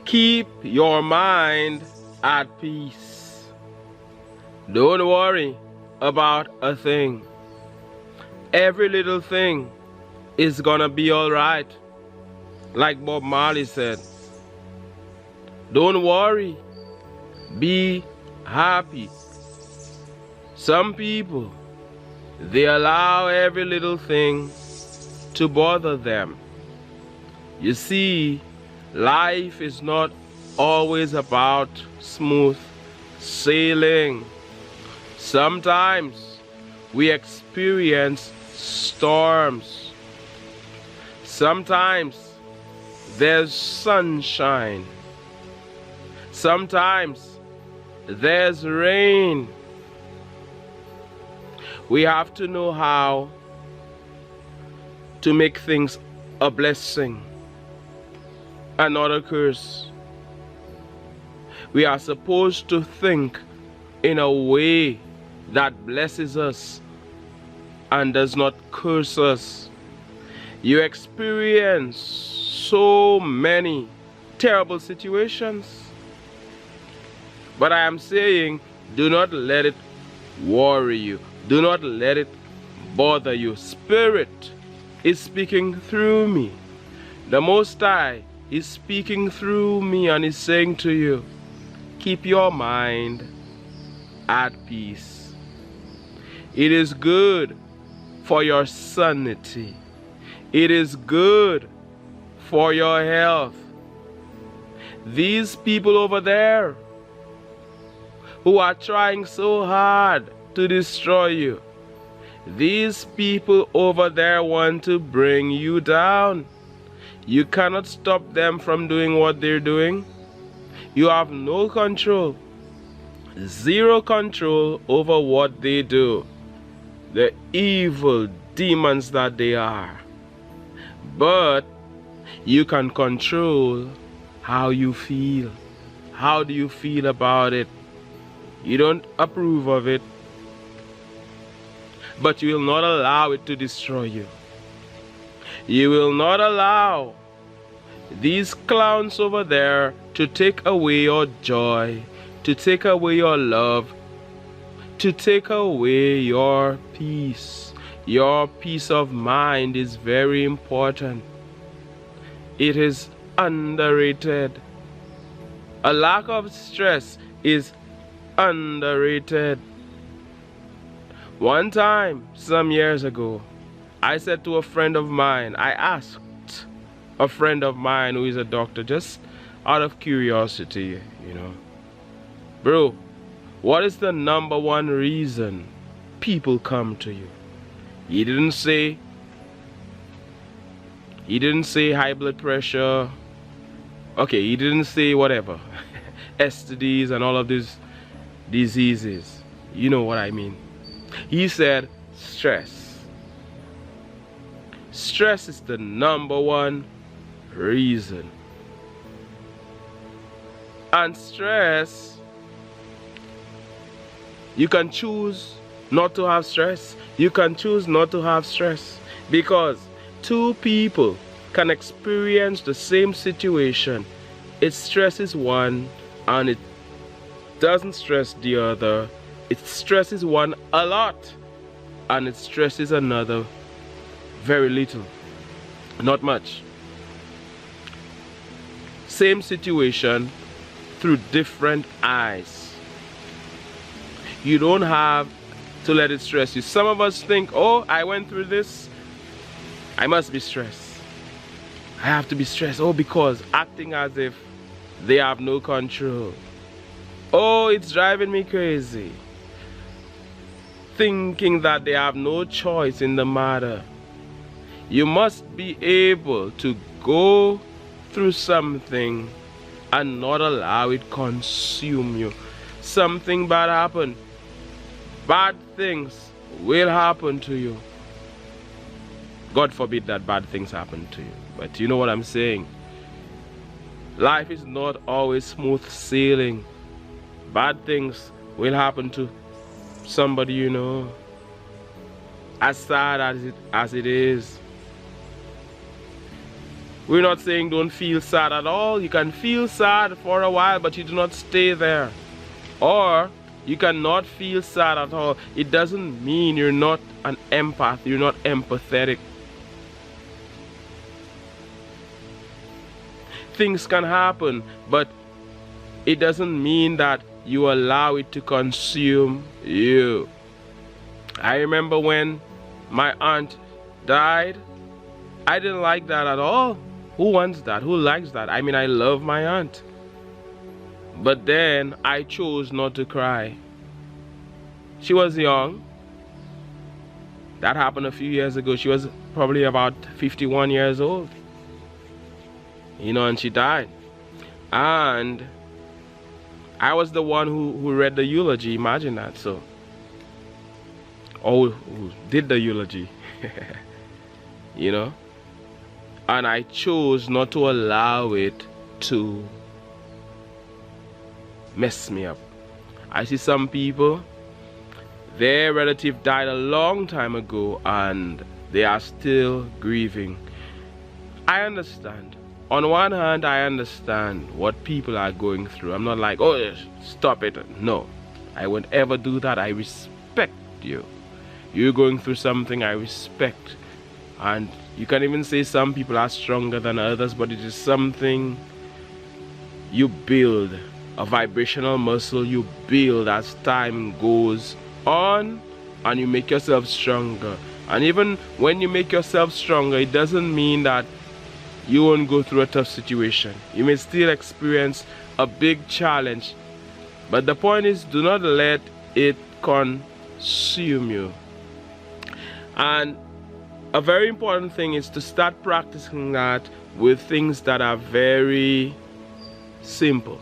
Keep your mind at peace. Don't worry about a thing. Every little thing is gonna be alright. Like Bob Marley said, don't worry, be happy. Some people, they allow every little thing to bother them. You see, life is not always about smooth sailing. Sometimes we experience storms. Sometimes there's sunshine. Sometimes there's rain. We have to know how to make things a blessing and not a curse. We are supposed to think in a way that blesses us and does not curse us. You experience so many terrible situations, but I am saying, do not let it worry you. Do not let it bother you. Spirit is speaking through me. The Most High is speaking through me and is saying to you, keep your mind at peace. It is good for your sanity. It is good for your health. These people over there who are trying so hard to destroy you, these people over there want to bring you down. You cannot stop them from doing what they're doing. You have no control, zero control over what they do. The evil demons that they are. But you can control how you feel. How do you feel about it? You don't approve of it, but you will not allow it to destroy you. You will not allow these clowns over there to take away your joy, to take away your love, to take away your peace. Your peace of mind is very important. It is underrated. A lack of stress is underrated. One time, some years ago, I said to a friend of mine, I asked a friend of mine who is a doctor, just out of curiosity, bro, what is the number one reason people come to you? He didn't say high blood pressure. Okay, he didn't say whatever. STDs and all of these diseases. You know what I mean. He said stress. Stress is the number one reason. And stress, you can choose not to have stress. You can choose not to have stress, because two people can experience the same situation. It stresses one and it doesn't stress the other. It stresses one a lot and it stresses another very little, not much. Same situation through different eyes. You don't have to let it stress you. Some of us think, oh, I went through this, I must be stressed. I have to be stressed. Oh, because acting as if they have no control. Oh, it's driving me crazy. Thinking that they have no choice in the matter. You must be able to go through something and not allow it consume you. Something bad happened. Bad things will happen to you. God forbid that bad things happen to you. But you know what I'm saying? Life is not always smooth sailing. Bad things will happen to somebody you know. As sad as it is. We're not saying don't feel sad at all. You can feel sad for a while, but you do not stay there. Or you cannot feel sad at all. It doesn't mean you're not an empath, you're not empathetic. Things can happen, but it doesn't mean that you allow it to consume you. I remember when my aunt died, I didn't like that at all. Who wants that? Who likes that? I mean, I love my aunt. But then I chose not to cry. She was young. That happened a few years ago. She was probably about 51 years old. You know, and she died. And I was the one who read the eulogy. Imagine that. So, or who did the eulogy. You know. And I chose not to allow it to mess me up. I see some people, their relative died a long time ago and they are still grieving. I understand. On one hand, I understand what people are going through. I'm not like, oh, stop it. No, I won't ever do that. I respect you. You're going through something I respect. And you can even say some people are stronger than others, but it is something you build, a vibrational muscle you build as time goes on, and you make yourself stronger. And even when you make yourself stronger, it doesn't mean that you won't go through a tough situation. You may still experience a big challenge, but the point is, do not let it consume you. And a very important thing is to start practicing that with things that are very simple.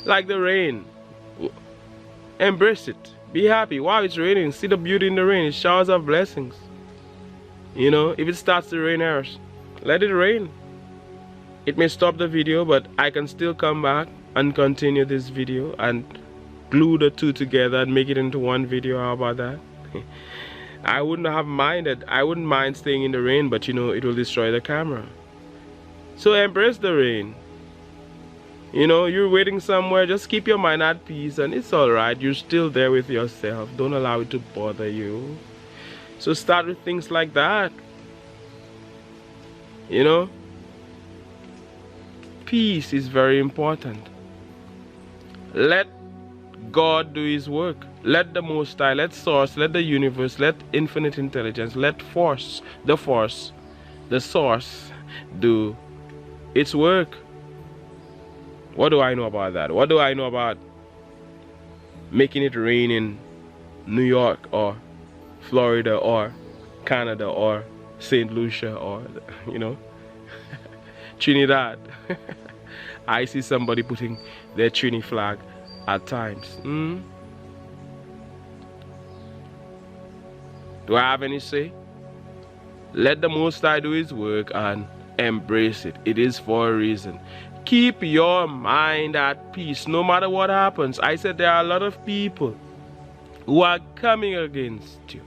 Like the rain. Embrace it. Be happy. Wow, it's raining. See the beauty in the rain. It's showers of blessings. You know, if it starts to rain, let it rain. It may stop the video, but I can still come back and continue this video and glue the two together and make it into one video. How about that? I wouldn't have minded. I wouldn't mind staying in the rain, but you know, it will destroy the camera. So embrace the rain. You know, you're waiting somewhere, just keep your mind at peace and it's alright. You're still there with yourself. Don't allow it to bother you. So start with things like that. You know, peace is very important. Let God do his work. Let the Most High, let Source, let the universe, let infinite intelligence, let the source do its work. What do I know about that? What do I know about making it rain in New York or Florida or Canada or St. Lucia or, you know, Trinidad? I see somebody putting their Trini flag at times. Do I have any say? Let the Most High do his work and embrace it. It is for a reason. Keep your mind at peace no matter what happens. I said there are a lot of people who are coming against you.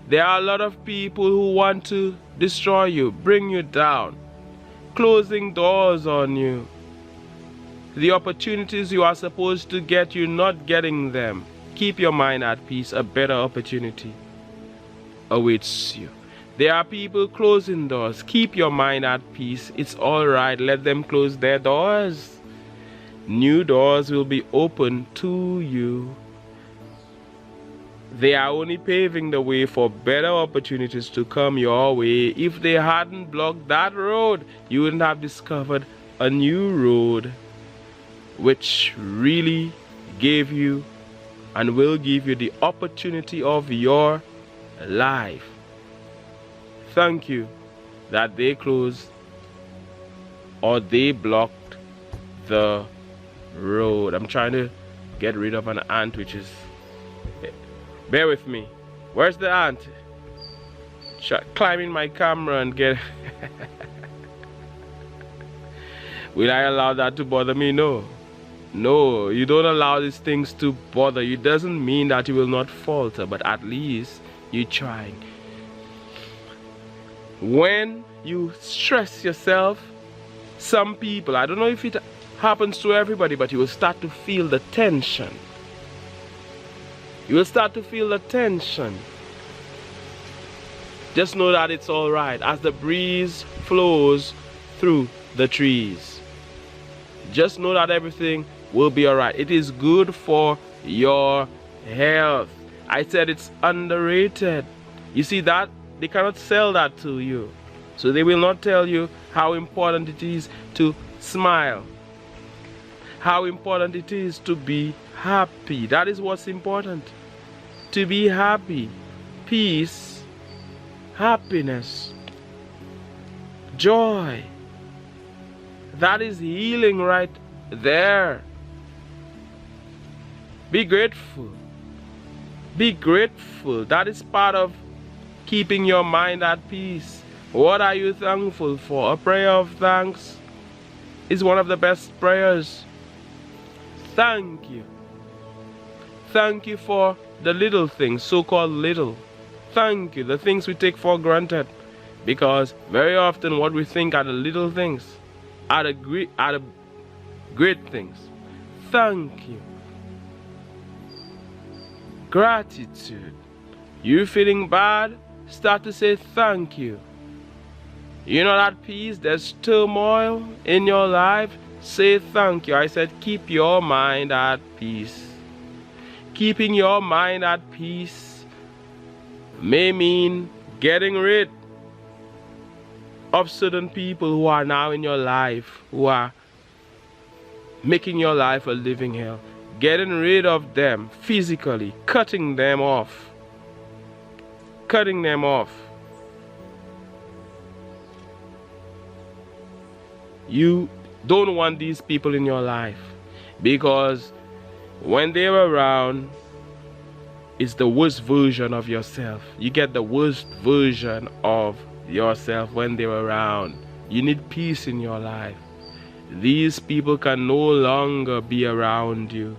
There are a lot of people who want to destroy you, bring you down, closing doors on you. The opportunities you are supposed to get, you're not getting them. Keep your mind at peace. A better opportunity awaits you. There are people closing doors. Keep your mind at peace. It's alright. Let them close their doors. New doors will be open to you. They are only paving the way for better opportunities to come your way. If they hadn't blocked that road, you wouldn't have discovered a new road which really gave you and will give you the opportunity of your life. Thank you that they closed or they blocked the road. I'm trying to get rid of an ant which is... Bear with me. Where's the ant? Climbing my camera and get... Will I allow that to bother me? No. No, you don't allow these things to bother you. It doesn't mean that you will not falter, but at least you're trying. When you stress yourself, some people, I don't know if it happens to everybody, but you will start to feel the tension. You will start to feel the tension. Just know that it's all right as the breeze flows through the trees. Just know that everything will be all right. It is good for your health. I said it's underrated. You see that? They cannot sell that to you. So they will not tell you how important it is to smile. How important it is to be happy. That is what's important. To be happy. Peace. Happiness. Joy. That is healing right there. Be grateful. Be grateful. That is part of keeping your mind at peace. What are you thankful for? A prayer of thanks is one of the best prayers. Thank you. Thank you for the little things, so-called little. Thank you, the things we take for granted. Because very often what we think are the little things are the great things. Thank you. Gratitude. You feeling bad? Start to say thank you. You know that peace, there's turmoil in your life? Say thank you. I said keep your mind at peace. Keeping your mind at peace may mean getting rid of certain people who are now in your life, who are making your life a living hell. Getting rid of them physically, cutting them off. Cutting them off. You don't want these people in your life, because when they're around, it's the worst version of yourself. You get the worst version of yourself when they're around. You need peace in your life. These people can no longer be around you.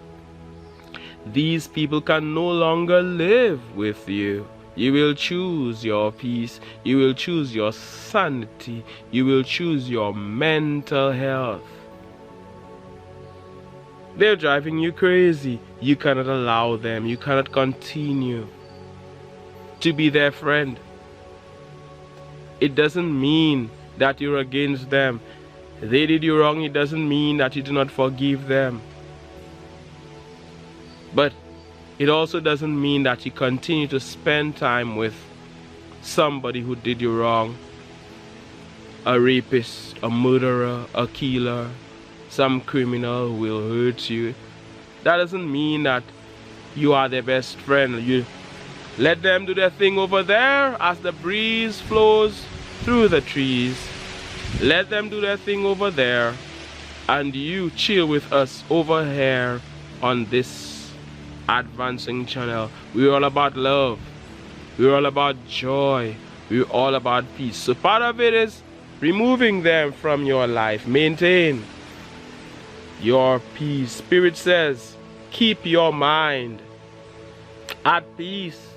These people can no longer live with you. You will choose your peace. You will choose your sanity. You will choose your mental health. They're driving you crazy. You cannot allow them. You cannot continue to be their friend. It doesn't mean that you're against them. They did you wrong. It doesn't mean that you do not forgive them. But it also doesn't mean that you continue to spend time with somebody who did you wrong. A rapist, a murderer, a killer, some criminal who will hurt you. That doesn't mean that you are their best friend. You let them do their thing over there as the breeze flows through the trees. Let them do their thing over there, and you chill with us over here on this advancing channel. We're all about love. We're all about joy. We're all about peace. So part of it is removing them from your life. Maintain your peace. Spirit says, keep your mind at peace.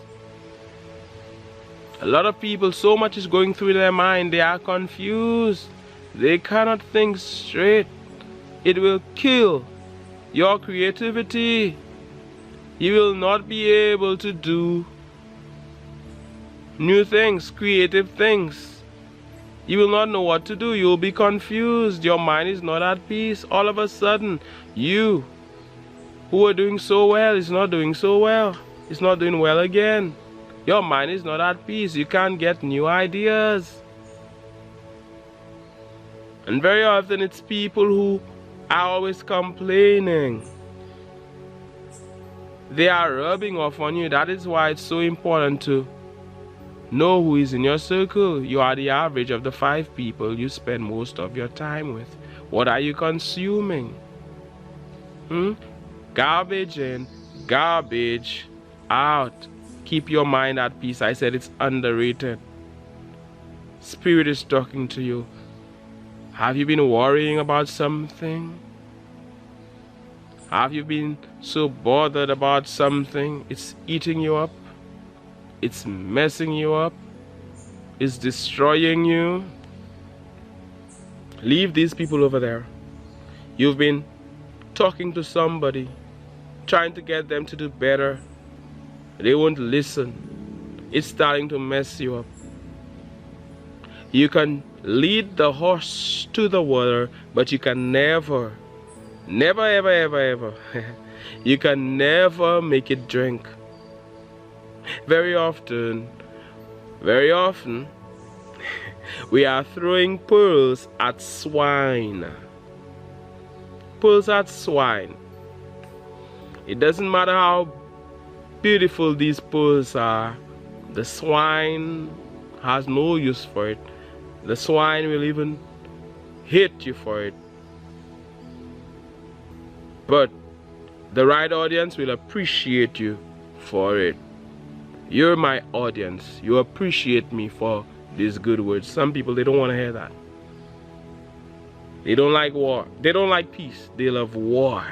A lot of people, so much is going through their mind. They are confused. They cannot think straight. It will kill your creativity. You will not be able to do new things, creative things. You will not know what to do. You will be confused. Your mind is not at peace. All of a sudden, you who are doing so well is not doing so well. It's not doing well again. Your mind is not at peace. You can't get new ideas. And very often it's people who are always complaining. They are rubbing off on you. That is why it's so important to know who is in your circle. You are the average of the 5 people you spend most of your time with. What are you consuming? Garbage in, garbage out. Keep your mind at peace. I said it's underrated. Spirit is talking to you. Have you been worrying about something? Have you been so bothered about something? It's eating you up. It's messing you up. is destroying you, leave these people over there. You've been talking to somebody, trying to get them to do better. They won't listen. It's starting to mess you up. You can lead the horse to the water, but you can never ever you can never make it drink. Very often we are throwing pearls at swine. Pearls at swine. It doesn't matter how beautiful these pearls are, the swine has no use for it. The swine will even hate you for it. But the right audience will appreciate you for it. You're my audience. You appreciate me for these good words. Some people, they don't want to hear that. They don't like war. They don't like peace. They love war.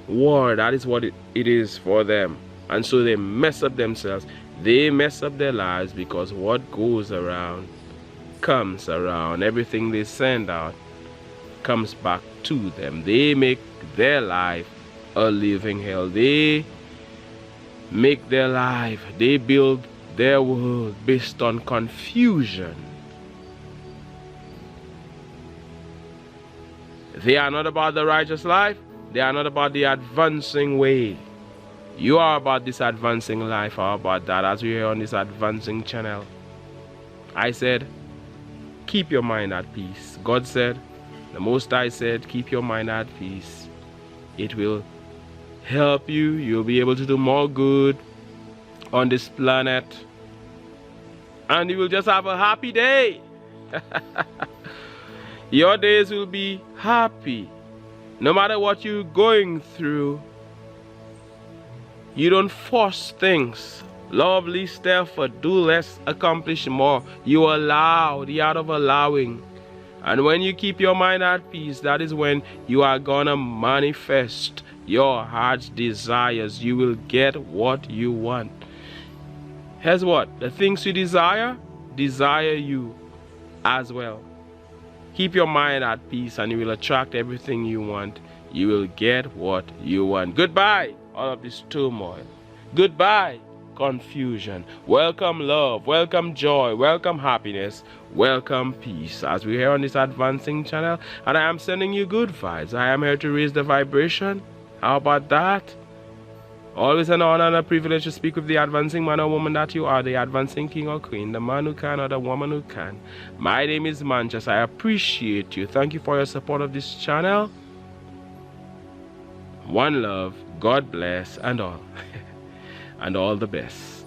War, that is what it is for them. And so they mess up themselves. They mess up their lives because what goes around comes around. Everything they send out comes back to them. They make their life a living hell. They make their life, they build their world based on confusion. They are not about the righteous life. They are not about the advancing way. You are about this advancing life. How about that? As we are on this advancing channel, I said, keep your mind at peace. God said, the Most High said, keep your mind at peace. It will help you. You'll be able to do more good on this planet. And you will just have a happy day. Your days will be happy. No matter what you're going through, you don't force things. Love least therefore, do less, accomplish more. You allow, the art of allowing. And when you keep your mind at peace, that is when you are gonna manifest your heart's desires. You will get what you want. Here's what, the things you desire you as well. Keep your mind at peace and you will attract everything you want. You will get what you want. Goodbye, all of this turmoil. Goodbye, confusion. Welcome love, welcome joy, welcome happiness, welcome peace. As we're here on this advancing channel, and I am sending you good vibes. I am here to raise the vibration. How about that? Always an honor and a privilege to speak with the advancing man or woman that you are, the advancing king or queen, the man who can or the woman who can. My name is Mantius. I appreciate you. Thank you for your support of this channel. One love, God bless, and all. And all the best.